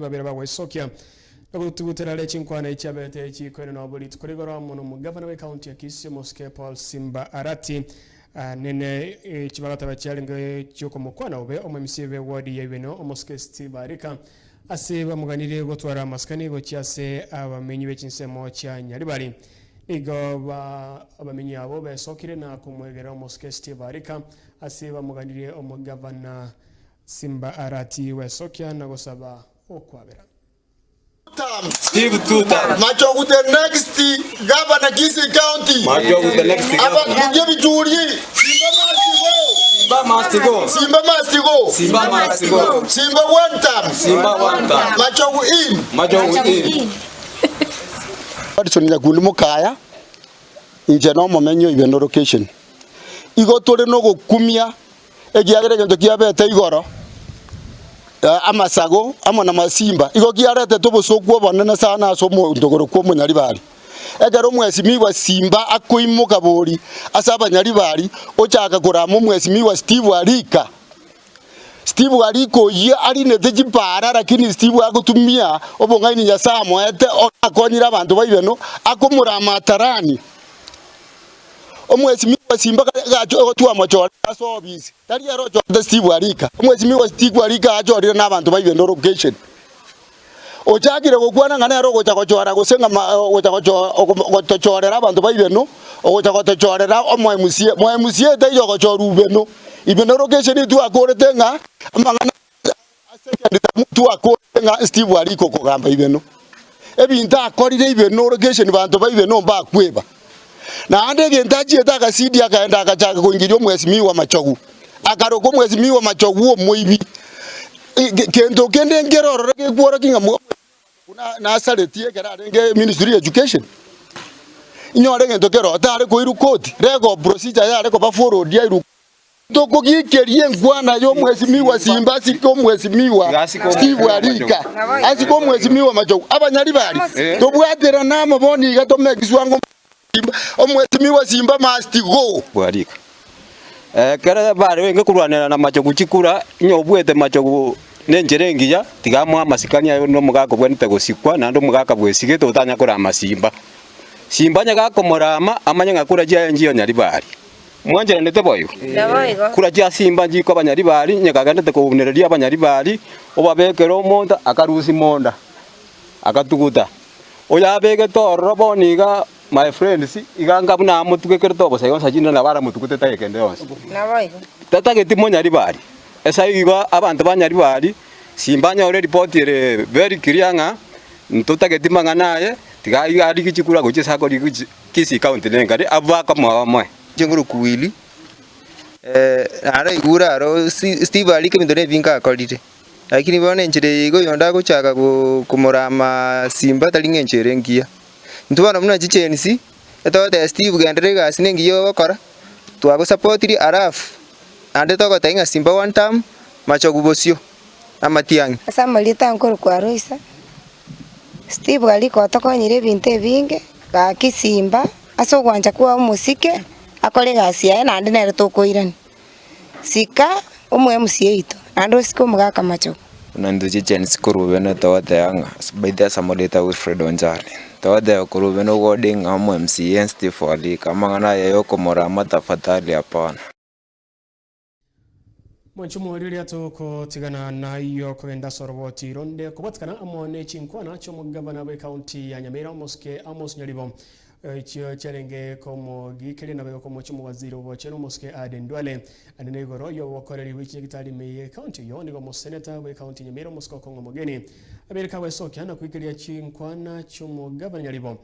babera bagwesokia nagutugutera chinkwana icyabete chikwene no buri tukorigora mu mugabana we county ya Kisii Mosque Paul Simba Arati nene chibagata bacyalenge cyoko mukwana ube omumisibe wadi yebeno Mosque Steve Arika aseba muganire gotwara maskani go cyase abamenyi bekinsemo cya Nyaribari igo abamenyi abo besokire na kumwegera Mosque Steve Arika aseba muganire omugabana Simba Arati wesokia nagosaba okwabera Steve Tuta. Macho with the next governor Kisii County. Macho with the next governor. Simba must go. Simba must go. Simba must go. Simba one time. Simba one time. Macho with him. Macho with him. Person ya gulu mukaya. Inje no momenyo ibeno location. Igo tole no go kumia. Egiagere gento kiabete igoro. Amasago amona masimba igo giarete tobosokwo bonene sana asomo ndogoro kwo Munyaribari egero mwesimi wa Simba akoimuka bori asaba Nyaribari ochaka kuramo mwesimi wa Steve Arika ye ari neteji para lakini Steve agotumia obongaini nyasamo ete akonyira abantu bayibeno akomurama tarani omwesimi wa Simba gacho tuwa mochora asobisi tari yaro cho Steve Arika omwesimi wa Steve Arika achorire n'abantu bayibendo location ochakire gukwana ngane yaro gocha gochora gusenga gocha gochorera abantu bayibeno gocha gochorera omwemusie te yo gochorubeno ibeno location tu akorete nga amangana second tu akorete nga Steve Arika kugamba ibeno ebinta akorire ibeno location bantu bayibeno mba kweba na andege ntaji etaka sidi akaenda akachaka kuingilia mwesimi wa Machogu akaroko mwesimi wa Machogu omoibi kendo kende ngeroro kwora kinga kuna na saretie kera renge Ministry of Education inyore ngento kero tare ko iru court rego procedure yare ko ba forward ya iru toko gikerie ngwana yo mwesimi wa Simba siko mwesimi wa Steve Arika asiko mwesimi wa Machogu abanyaribari tobwatera namo boni gatomekiswango omwesimi wa Simba must go Arika kera bare wenge kurwanira na Machogu chikura nyobwete Machogu nenjerengiya tigamwa amasikanya yo no mugako bwenete gusikwa nando mugaka bwesige tutanya kura amasimba Simba nyagako morama amanya ngakura jya njiyo Nyaribari mwanjera ndete boyo kura jya Simba njiko abanyaribari nyagagandete ko unereria abanyaribari obabekero monda akarusi monda akatuguta oyabege torro boniga my friends iganga buna mutukekere tobo sayo sajina nabara mutukute tayekende yonse nabayigo tatageti Munyaribari esa iwa abantu banyaribari Simba nya already reported very clear ntotageti manganaye tigai ari kichikura goche sako Kisii County nengari abaka mwe jenguru kuwili ara igura aro Steve Arika mindone vinga akolite lakini bone njire igo yonda gochaka kumurama Simba talinge njire ngia ntubana muna chichenisi etote Steve gendrega sinengiyo bakora twago supportiri arafu ande toko tainga Simba one time Machogu bosio amatiangi asa malita nkoro kwa roisa Steve Arika otokonyire binte binge ga Kisimba aso gwanja kwa musike akore gasi ya nande nero tokoirani sika umwe musieito ando siko mugaka Machogu nando chichenisi kurubena tawate yanga baida samoleta Wilfred Onjari tawade kurubeno goding amwe MCN Steve Arika mangana yoko morama tafadhali hapana Mwanchumo rili atoko tigana na iyo kwenda soroboti ronde kubatkana amone chinkwana cyo mugabana we county ya Nyamira Mosque Amos Nyaribo chiyo chalenge komo gikele na beko komo chumo waziri wa cheno Mosque Aden Duale anene goro yo wakoreri wiki kitali me county yo ni gomo senator we county Nyamira Mosque Kongo Mogeni Amerika we soki ana kuikelia chinkwana cyo mugabana Nyaribo